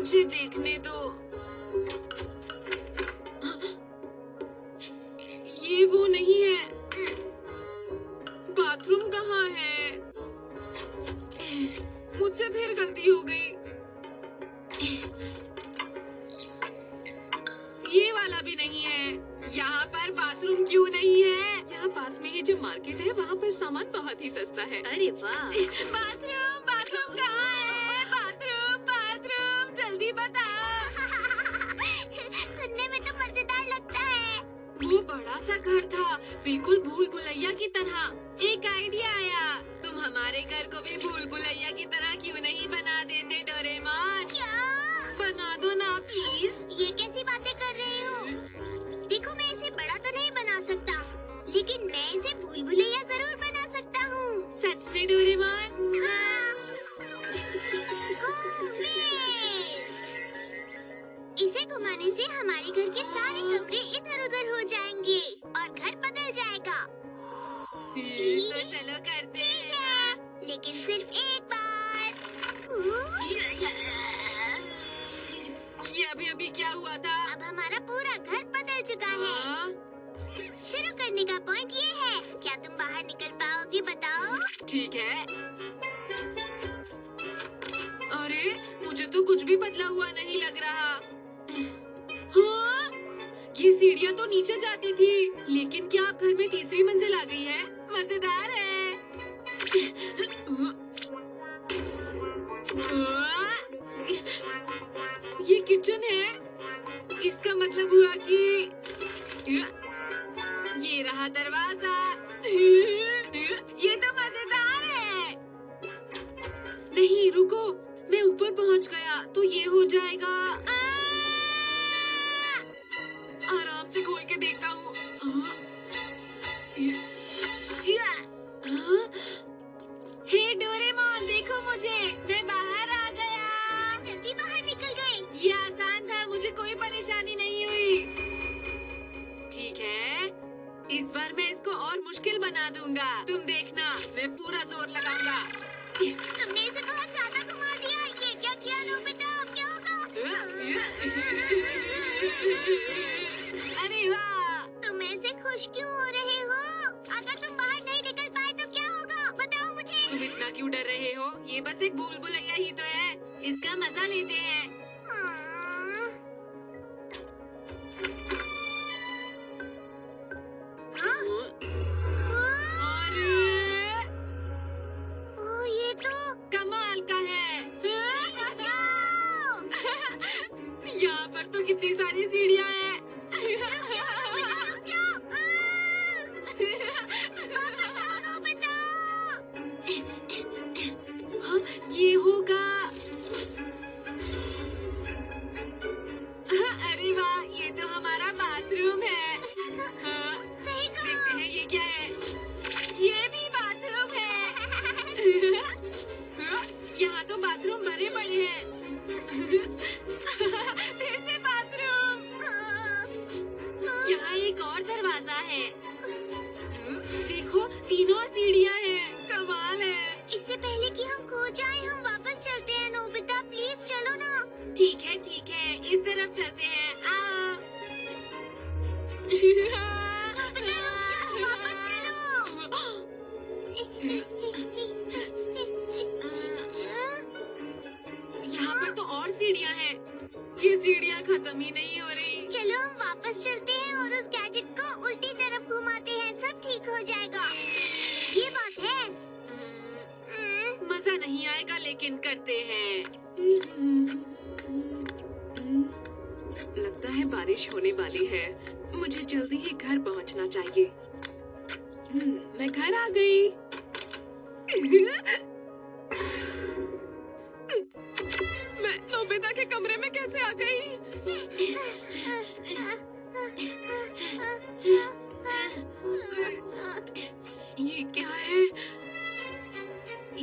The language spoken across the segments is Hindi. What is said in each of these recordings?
मुझे देखने दो। ये वो नहीं है। बाथरूम कहाँ है? मुझसे फिर गलती हो गई। ये वाला भी नहीं है। यहाँ पर बाथरूम क्यों नहीं है? यहाँ पास में ये जो मार्केट है वहाँ पर सामान बहुत ही सस्ता है। अरे वाह। बाथरूम बाथरूम कहाँ है? बाथरूम बाथरूम जल्दी बताओ। सुनने में तो मजेदार लगता है। वो बड़ा सा घर था, बिल्कुल भूल भुलैया की तरह। एक आइडिया आया, तुम हमारे घर को भी भूल भुलैया की तरह क्यों नहीं बना देते डोरेमोन? क्या? बना दो ना प्लीज। ये कैसी बातें कर रहे हो? देखो मैं इसे बड़ा तो नहीं बना सकता, लेकिन मैं इसे भूल भुलैया जरूर बना सकता हूँ। सच में डोरेमोन? हाँ। इसे घुमाने से हमारे घर के सारे कमरे इधर उधर हो जाएंगे और घर बदल जाएगा। तो चलो करते हैं। लेकिन सिर्फ एक बार। ये अभी क्या हुआ था? अब हमारा पूरा घर बदल चुका है। हाँ? शुरू करने का पॉइंट ये है, क्या तुम बाहर निकल पाओगे बताओ? ठीक है। अरे मुझे तो कुछ भी बदला हुआ नहीं लग रहा। हाँ? ये सीढ़ियाँ तो नीचे जाती थी, लेकिन क्या आप घर में तीसरी मंजिल आ गई है? मजेदार है। ये किचन है, इसका मतलब हुआ कि ये रहा दरवाजा। ये तो मजेदार है। नहीं रुको, मैं ऊपर पहुंच गया तो ये हो जाएगा। आराम से खोल के देखता हूँ। हे डोरेमोन देखो मुझे, मैं बाहर आ गया। जल्दी बाहर निकल गए। ये आसान था, मुझे कोई परेशानी नहीं हुई। ठीक है, इस बार मैं इसको और मुश्किल बना दूंगा। तुम देखना, मैं पूरा जोर लगाऊंगा। तुमने इसे बहुत ज्यादा घुमा दिया। ये क्या किया नोबिता? अब क्या होगा? अरे वाह! तुम ऐसे खुश क्यों हो रहे हो? अगर तुम बाहर नहीं निकल पाए तो क्या होगा? बताओ मुझे। तुम इतना क्यों डर रहे हो? ये बस एक भूल भुलैया ही तो है, इसका मजा लेते हैं। ओह, ये तो कमाल का है। यहाँ पर तो कितनी सारी सीढ़ियाँ हैं। हाँ, ये होगा। अरे वाह, ये तो हमारा बाथरूम है। हाँ, सही देखते कहा। हैं ये क्या है। ये भी बाथरूम है। यहाँ तो बाथरूम बड़े बड़े हैं। फिर से बाथरूम। यहाँ एक और दरवाजा है। देखो, तीन और सीढ़ियाँ हैं। कमाल है। इससे पहले कि हम खो जाएं, हम वापस चलते हैं। नोबिता प्लीज चलो ना। ठीक है, इस तरफ चलते हैं। आओ। नोबिता रुक जाओ, वापस चलो। यहाँ पर तो और सीढ़ियाँ हैं। ये सीढ़ियाँ खत्म ही नहीं हो रही। चलो हम वापस चलते हैं और उस गैजेट को उल्टी तरफ घुमाते हैं, सब ठीक हो जाएगा। ये बात है। मजा नहीं आएगा, लेकिन करते हैं। लगता है बारिश होने वाली है। मुझे जल्दी ही घर पहुंचना चाहिए। मैं घर आ गई। मैं नोबिता के कमरे में कैसे आ गई? ये क्या है?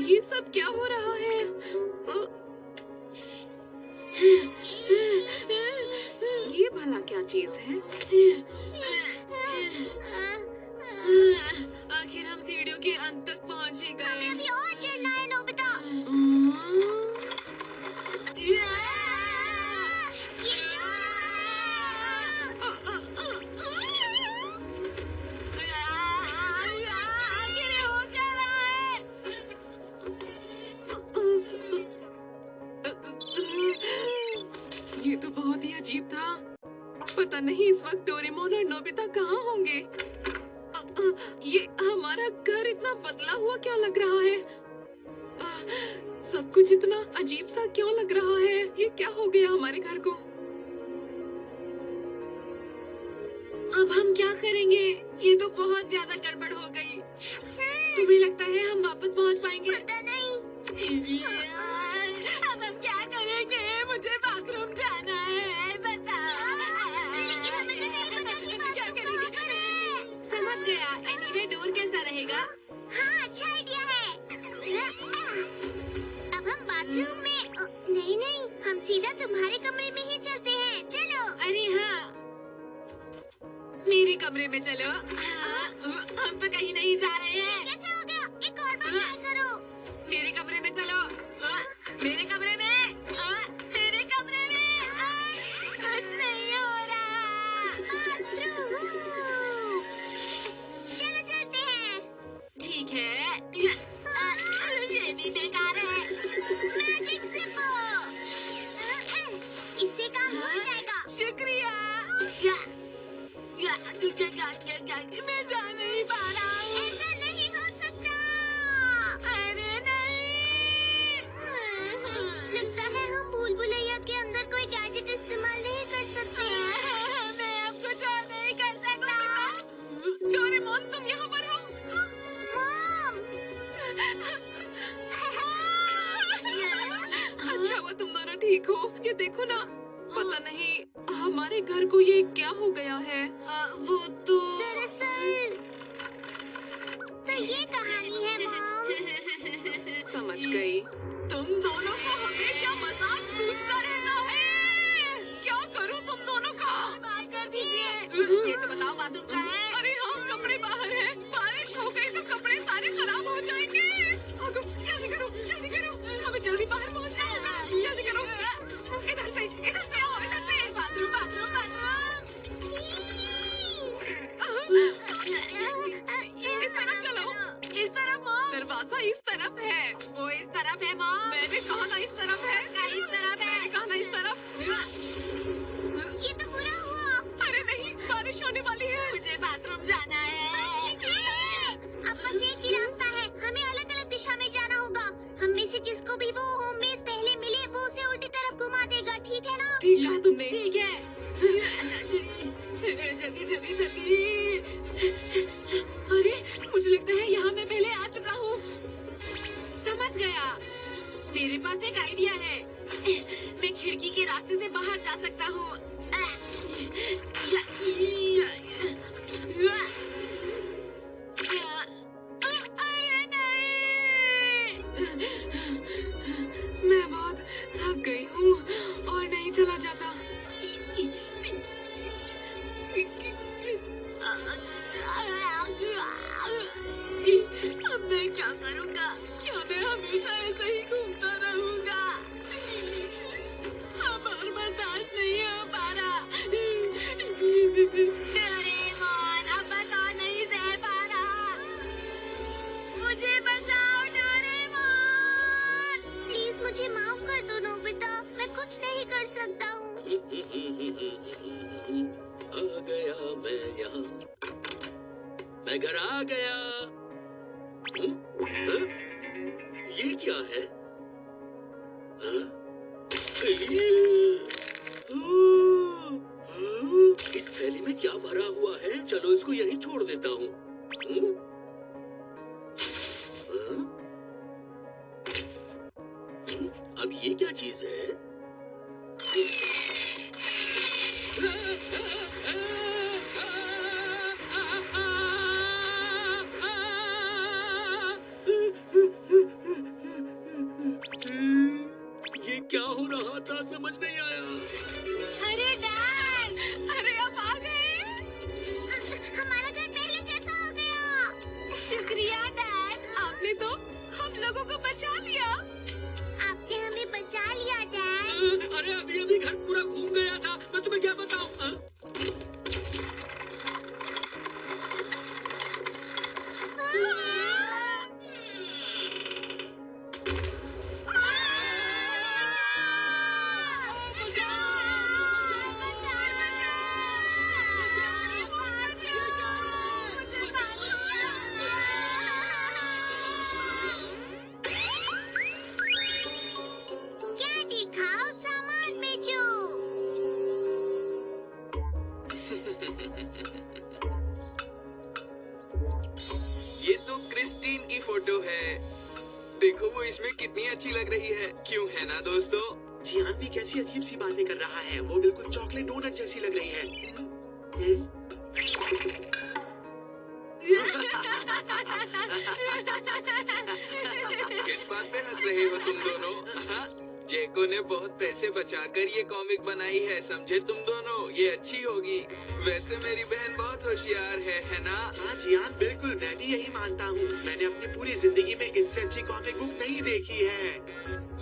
ये सब क्या हो रहा है? ये भला क्या चीज है? आखिर हम सीढ़ियों के अंत तक पहुंच ही गए। अभी और चढ़ना है नोबिता। ये तो बहुत ही अजीब था। पता नहीं इस वक्त डोरेमोन और नोबिता कहाँ होंगे। ये हमारा घर इतना बदला हुआ क्या लग रहा है? सब कुछ इतना अजीब सा क्यों लग रहा है? ये क्या हो गया हमारे घर को? अब हम क्या करेंगे? ये तो बहुत ज्यादा गड़बड़ हो गई। तुम्हें लगता है हम वापस पहुंच पाएंगे? पता नहीं। अब हम क्या करेंगे? मुझे बाथरूम जाना है, बता। लेकिन हमें तो नहीं पता कि क्या बाथरूम कहाँ पर है। समझ गया। एनीवे डोर कैसा रहेगा? हाँ, अच्छा आइडिया है। अब हम बाथरूम में नहीं नहीं, हम सीधा तुम्हारे कमरे में ही चलते हैं। चलो। अरे हाँ, मेरे कमरे में चलो। हम तो कहीं नहीं जा रहे हैं। कैसे हो गया? एक और बार ट्राई करो। मेरे कमरे में चलो। मेरे कमरे में। मेरे कमरे में। कुछ नहीं हो रहा। बाथरूम। चलो चलते हैं। ठीक है। ये भी बेकार है। मैजिक सिपो। इससे काम हो जाएगा। शुक्रिया। मैं जा नहीं पा रहा हूँ। ऐसा नहीं हो सकता। अरे नहीं। लगता है हम भूल भुलैया के अंदर कोई गैजेट इस्तेमाल नहीं कर सकते। मैं अब कुछ और नहीं कर सकता। डोरेमोन तुम यहाँ पर हो? मॉम। अच्छा हुआ तुम दोनों ठीक हो। ये देखो ना, पता नहीं हमारे घर को ये क्या हो गया है। वो तो दरअसल तो ये कहानी है मॉम। समझ गई। तुम दोनों को हमेशा मजाक पूछता रहता है। क्या करूं तुम दोनों का? बात कर दीजिए। ये तो बताओ बाथरूम कहाँ है? अरे हाँ, कपड़े बाहर है। बारिश हो गई तो कपड़े सारे खराब हो जाएंगे। जल्दी करो, जल्दी करो। हमें जल्दी बाहर पहुंचना होगा। जल्दी करो। इधर से आओ, इधर से। Bathroom, bathroom, bathroom. इस तरफ चलो। इस तरफ मॉम। दरवाजा इस तरफ है। वो इस तरफ है मॉम। मैंने कहा ना इस तरफ है। इस तरफ है। मैंने कहा ना इस तरफ। ये तो बुरा हुआ। अरे नहीं, बारिश होने वाली है। मुझे बाथरूम जाना है। अब बस एक ही रास्ता है। हमें अलग अलग दिशा में जाना होगा। हम में से जिसको भी वो होम बेस पहले मिले वो उसे उल्टी तरफ घुमा देगा। ठीक है ना? ठीक है तुमने। ठीक है। जल्दी जल्दी जल्दी। अरे मुझे लगता है यहाँ मैं पहले आ चुका हूँ। समझ गया। मेरे पास एक आइडिया है। मैं खिड़की के रास्ते से बाहर जा सकता हूँ। अरे नहीं। मैं बहुत थक गई हूँ और नहीं चला जाता। अब मैं क्या करूँगा? क्या मैं हमेशा ऐसे ही घूमता रहूँगा? अब और बर्दाश्त नहीं हो पा रहा। डोरेमोन, अब बस और नहीं सह पा रहा। मुझे बचाओ डोरेमोन। प्लीज मुझे माफ कर दो नोबिता। मैं कुछ नहीं कर सकता हूँ। आ गया मैं यहाँ। मैं घर आ गया। हाँ? ये क्या है? हाँ? इस थैली में क्या भरा हुआ है? चलो इसको यहीं छोड़ देता हूँ। अब ये क्या चीज है? ये क्या हो रहा था समझ नहीं आया। अरे डैड, अरे आप आ गए। हमारा घर पहले ये तो क्रिस्टीन की फोटो है। देखो वो इसमें कितनी अच्छी लग रही है, क्यों है ना दोस्तों? जियान भी कैसी अजीब सी बातें कर रहा है। वो बिल्कुल चॉकलेट डोनट जैसी लग रही है। किस बात पे हंस रहे हो तुम दोनों? हाँ? जैको ने बहुत पैसे बचाकर ये कॉमिक बनाई है, समझे तुम दोनों? ये अच्छी होगी। वैसे मेरी बहन बहुत होशियार है ना? हाँ जियान, बिल्कुल मैं भी यही मानता हूँ। मैंने अपनी पूरी जिंदगी में इससे अच्छी कॉमिक बुक नहीं देखी है।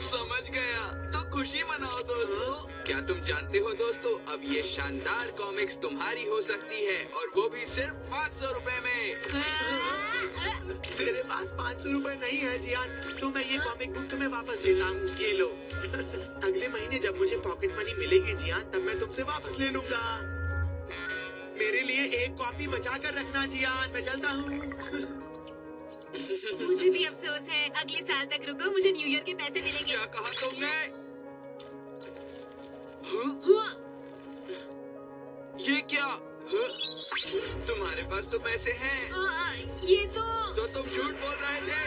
समझ गया, तो खुशी मनाओ दोस्तों। क्या तुम जानते हो दोस्तों, अब ये शानदार कॉमिक्स तुम्हारी हो सकती है, और वो भी सिर्फ 500 रुपए में। मेरे पास 500 रुपए नहीं है जियान, तो मैं ये कॉमिक बुक तुम्हें वापस देता हूँ। ये लो। अगले महीने जब मुझे पॉकेट मनी मिलेगी जियान, तब मैं तुमसे वापस ले लूंगा। मेरे लिए एक कॉपी बचा कर रखना जियान, मैं चलता हूँ। मुझे भी अफसोस है। अगले साल तक रुको, मुझे न्यू ईयर के पैसे मिलेंगे। क्या कहा तुमने? ये क्या? तुम्हारे पास तो पैसे हैं। ये तो तुम झूठ बोल रहे थे।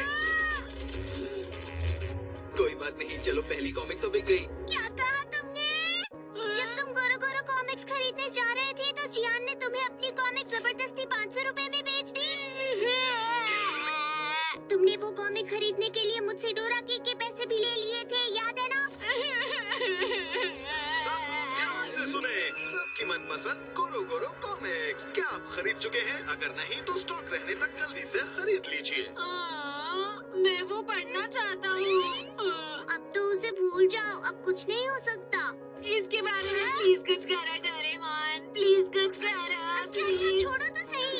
कोई बात नहीं, चलो पहली कॉमिक तो बिक गई। क्या कहा तुमने? जब तुम गोरो गोरो कॉमिक्स खरीदने जा रहे थे तो जियान ने तुम्हें अपनी कॉमिक जबरदस्ती 500 रुपए में बेच दी। तुमने वो कॉमिक खरीदने के लिए मुझसे डोरा के पैसे भी ले लिए थे, याद है ना? ध्यान से सुने, सबकी मनपसंद गोरो गोरो कॉमिक्स। क्या आप खरीद चुके हैं? अगर नहीं तो स्टॉक रहने तक जल्दी से खरीद लीजिए। मैं वो पढ़ना चाहता हूँ। अब तो उसे भूल जाओ, अब कुछ नहीं हो सकता। इसके बारे में प्लीज कुछ करो डोरेमोन, प्लीज कुछ करो। अच्छा छोड़ो तो सही।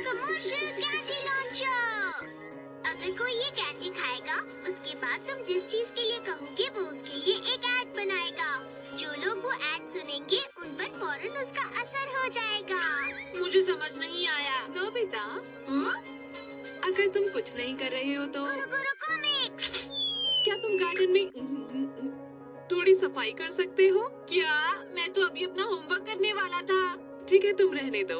Commercial candy launcher. अगर कोई ये कैंडी खाएगा, उसके बाद तुम जिस चीज के लिए कहोगे वो उसके लिए एक ऐड बनाएगा। जो लोग वो ऐड सुनेंगे उन पर फौरन उसका असर हो जाएगा। मुझे समझ नहीं आया। नोबिता, अगर तुम कुछ नहीं कर रहे हो तो गोरो गोरो कॉमिक्स। क्या तुम गार्डन में थोड़ी सफाई कर सकते हो? क्या? मैं तो अभी अपना होमवर्क करने वाला था। ठीक है, तुम रहने दो।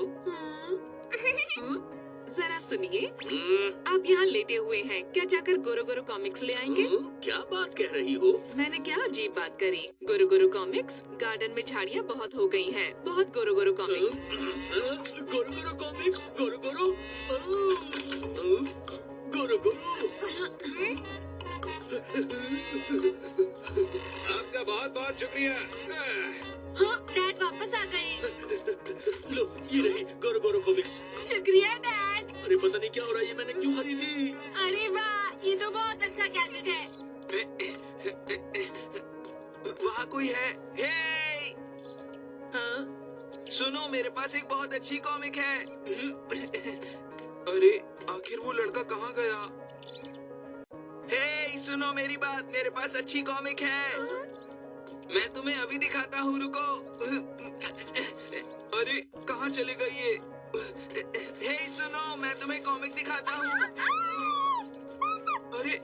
जरा सुनिए, आप यहाँ लेटे हुए हैं, क्या जाकर गोरो गोरो कॉमिक्स ले आएंगे? क्या बात कह रही हो? मैंने क्या अजीब बात करी? गोरो गोरो कॉमिक्स, गार्डन में झाड़ियाँ बहुत हो गई हैं, बहुत गोरो गोरो कॉमिक्स। गोरो गोरो कॉमिक्स, गोरो गोरो, गोरो गोरो। आपका बहुत बहुत शुक्रिया। हाँ, डैड वापस आ गए। लो, ये रही गोरो गोरो कॉमिक्स। शुक्रिया डैड। अरे पता नहीं क्या हो रहा है, ये मैंने क्यों खरीदी? अरे वाह, ये तो बहुत अच्छा गैजेट है। वहाँ कोई है? हे! हाँ? सुनो, मेरे पास एक बहुत अच्छी कॉमिक है। अरे आखिर वो लड़का कहाँ गया? हे, सुनो मेरी बात, मेरे पास अच्छी कॉमिक है। मैं तुम्हें अभी दिखाता हूँ, रुको। अरे कहाँ चले गई ये? हे सुनो, मैं तुम्हें कॉमिक दिखाता हूँ। अरे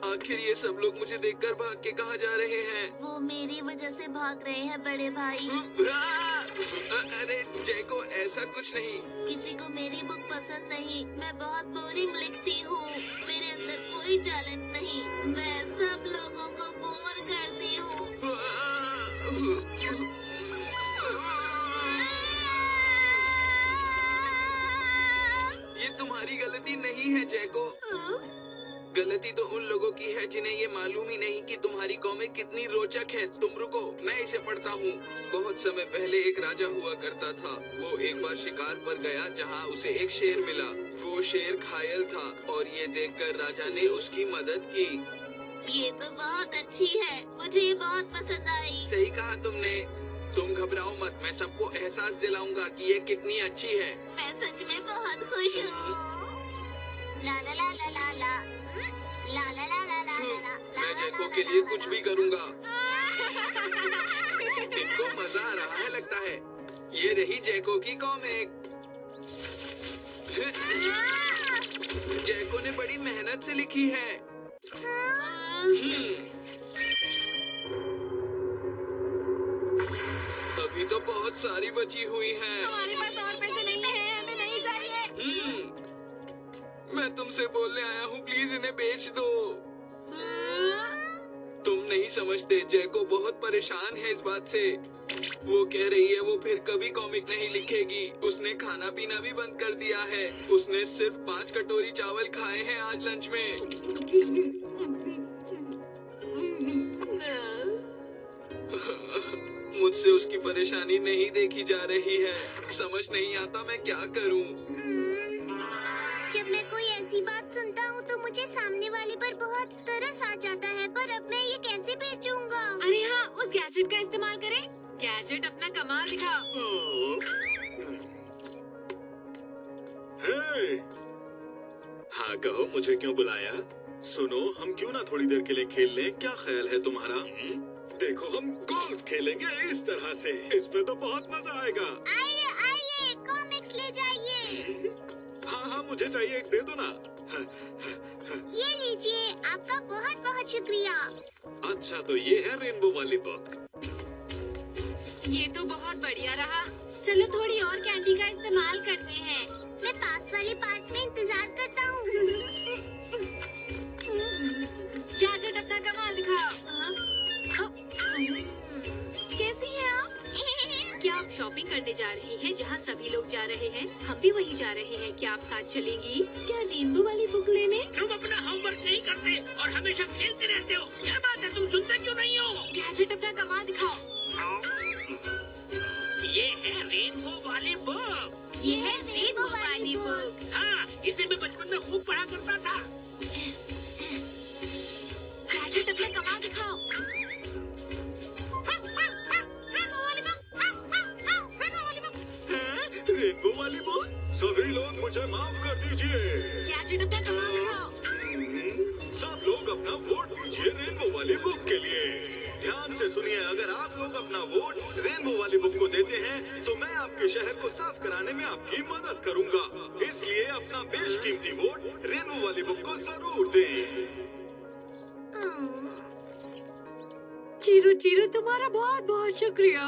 आखिर ये सब लोग मुझे देखकर भाग के कहाँ जा रहे हैं? वो मेरी वजह से भाग रहे हैं बड़े भाई। अरे जैको, ऐसा कुछ नहीं। किसी को मेरी बुक पसंद नहीं। मैं बहुत बोरिंग लिखती हूँ। मेरे अंदर कोई टैलेंट नहीं। मैं सब लोगों को बोर करती हूँ। ये तुम्हारी गलती नहीं है जैको। गलती तो उन लोगों की है जिन्हें ये मालूम ही नहीं कि तुम्हारी कॉमिक कितनी रोचक है। तुम रुको, मैं इसे पढ़ता हूँ। बहुत समय पहले एक राजा हुआ करता था। वो एक बार शिकार पर गया जहाँ उसे एक शेर मिला। वो शेर घायल था और ये देखकर राजा ने उसकी मदद की। ये तो बहुत अच्छी है। मुझे ये बहुत पसंद आई। सही कहा तुमने। तुम घबराओ मत, मैं सबको एहसास दिलाऊंगा कि ये कितनी अच्छी है। मैं सच में बहुत खुश हूँ। ला ला ला ला ला ला ला ला ला ला ला ला। मैं जैको के लिए कुछ भी करूँगा। इनको मजा आ रहा है लगता है। ये रही जैको की कॉमिक। जैको ने बड़ी मेहनत से लिखी है। तो बहुत सारी बची हुई हैं। हमारे पास और पैसे नहीं है, हमें नहीं चाहिए। मैं तुमसे बोलने आया हूँ, प्लीज इन्हें बेच दो। तुम नहीं समझते, जैको बहुत परेशान है इस बात से। वो कह रही है वो फिर कभी कॉमिक नहीं लिखेगी। उसने खाना पीना भी बंद कर दिया है। उसने सिर्फ 5 कटोरी चावल खाए हैं आज लंच में। मुझसे उसकी परेशानी नहीं देखी जा रही है। समझ नहीं आता मैं क्या करूं। जब मैं कोई ऐसी बात सुनता हूँ तो मुझे सामने वाले पर बहुत तरस आ जाता है, पर अब मैं ये कैसे बेचूंगा? अरे हाँ, उस गैजेट का इस्तेमाल करें। गैजेट अपना कमाल दिखाओ। हे! हाँ कहो, मुझे क्यों बुलाया? सुनो, हम क्यों ना थोड़ी देर के लिए खेल लें? क्या ख्याल है तुम्हारा? देखो, हम गोल्फ खेलेंगे इस तरह से। इसमें तो बहुत मजा आएगा। आइए आइए, कॉमिक्स ले जाइए। हाँ हाँ, मुझे चाहिए, एक दे दो ना। ये लीजिए, आपका बहुत बहुत शुक्रिया। अच्छा, तो ये है रेनबो वाली बुक। ये तो बहुत बढ़िया रहा। चलो थोड़ी और कैंडी का इस्तेमाल करते हैं। मैं पास वाले पार्क में इंतजार करता हूँ। गैजेट अपना कमाल दिखाओ। कैसी हैं आप? क्या आप शॉपिंग करने जा रही हैं जहां सभी लोग जा रहे हैं? हम भी वहीं जा रहे हैं। क्या आप साथ चलेंगी? क्या रेनबो वाली बुक लेने? तुम अपना होमवर्क नहीं करते और हमेशा खेलते रहते हो। क्या बात है, तुम सुनते क्यों नहीं हो? गैजेट अपना कमाल दिखाओ। ये है रेनबो वाली बुक। ये है रेनबो वाली बुक। हाँ, इसे मैं बचपन में खूब पढ़ा करता था। गैजेट अपना कमाल दिखाओ। रेनबो वाली बुक? सभी लोग मुझे माफ कर दीजिए। गैजेट अपना कमाल दिखाओ। सब लोग अपना वोट दीजिए रेनबो वाली बुक के लिए। ध्यान से सुनिए, अगर आप लोग अपना वोट रेनबो वाली बुक को देते हैं तो मैं आपके शहर को साफ कराने में आपकी मदद करूंगा। इसलिए अपना बेशकीमती वोट रेनबो वाली बुक को जरूर दें। चिरू चिरू, तुम्हारा बहुत बहुत शुक्रिया।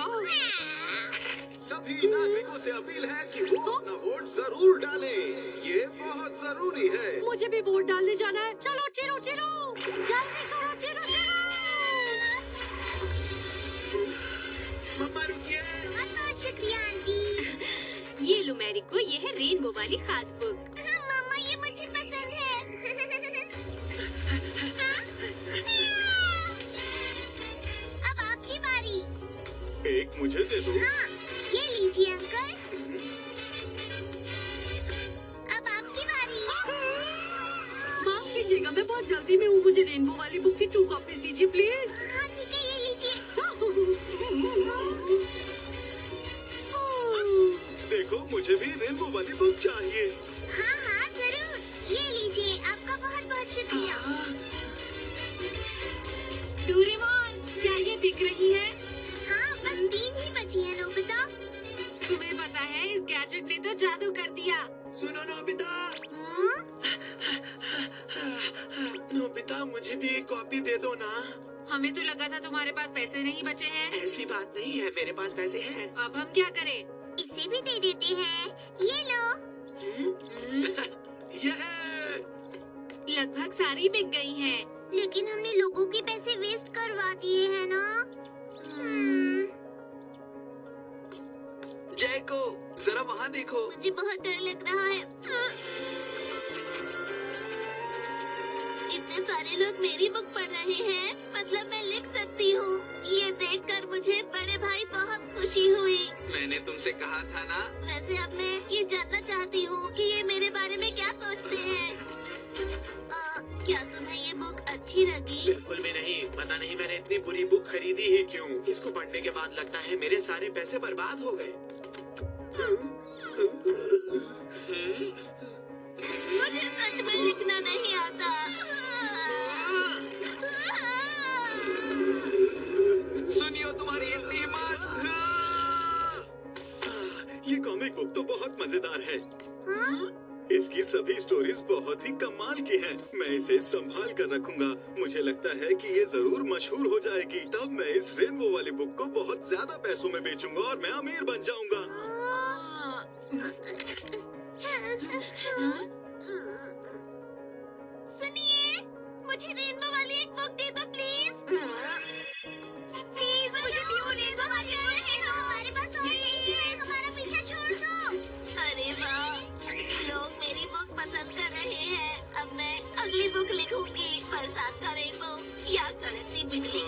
सभी नागरिकों से अपील है कि वो अपना वोट जरूर डालें। ये बहुत जरूरी है। मुझे भी वोट डालने जाना है। चलो चिरू चिरू, जल्दी करो चिरू चिरू। मम्मा रुकिए। बहुत बहुत शुक्रिया आंटी। ये लो मैरिको, ये है रेनबो वाली खास बुक। मामा, ये मुझे पसंद है। अब आपकी बारी। एक मुझे दे दो। हाँ, ये लीजिए अंकल। अब आपकी बारी। माफ कीजिएगा, मैं बहुत जल्दी में हूँ। मुझे रेनबो वाली बुक की 2 कॉपीज दीजिए प्लीज। हाँ ठीक है, ये लीजिए। देखो, मुझे भी रेनबो वाली बुक चाहिए। हाँ हाँ जरूर, ये लीजिए। आपका बहुत बहुत शुक्रिया। डोरेमोन, क्या ये बिक रही है? हाँ, बस 3 ही बची है नोबिता। तुम्हें पता है, इस गैजेट ने तो जादू कर दिया। सुनो नोबिता। हाँ? नोबिता, मुझे भी एक कॉपी दे दो ना। हमें तो लगा था तुम्हारे पास पैसे नहीं बचे हैं। ऐसी बात नहीं है, मेरे पास पैसे हैं। अब हम क्या करें? इसे भी दे देते हैं। ये लो। यह लगभग सारी बिक गई हैं। लेकिन हमने लोगों के पैसे वेस्ट करवा दिए हैं ना। जैको, जरा वहाँ देखो। मुझे बहुत डर लग रहा है। इतने सारे लोग मेरी बुक पढ़ रहे हैं, मतलब मैं लिख सकती हूँ। ये देखकर मुझे बड़े भाई बहुत खुशी हुई। मैंने तुमसे कहा था ना। वैसे अब मैं ये जानना चाहती हूँ कि ये मेरे बारे में क्या सोचते हैं। क्या तुम्हें ये बुक अच्छी लगी? बिल्कुल भी नहीं। पता नहीं मैंने इतनी बुरी बुक खरीदी ही क्यों। इसको पढ़ने के बाद लगता है मेरे सारे पैसे बर्बाद हो गए। मुझे सच में लिखना नहीं आता। सुनियो, तुम्हारी इतनी हिम्मत। ये कॉमिक बुक तो बहुत मजेदार है। हाँ? इसकी सभी स्टोरीज बहुत ही कमाल की हैं। मैं इसे संभाल कर रखूंगा। मुझे लगता है कि ये जरूर मशहूर हो जाएगी। तब मैं इस रेनबो वाली बुक को बहुत ज्यादा पैसों में बेचूंगा और मैं अमीर बन जाऊंगा। सुनिए, मुझे रेनबो वाली एक बुक दे दो प्लीज। प्लीज मुझे भी वो रेनबो वाली बुक दे दो। हमारे पास और नहीं है, हमारा पीछा छोड़ दो। अरे वाह, लोग मेरी बुक पसंद कर रहे हैं। अब मैं अगली बुक लिखूंगी, बरसात का रेनबो या करती बिजली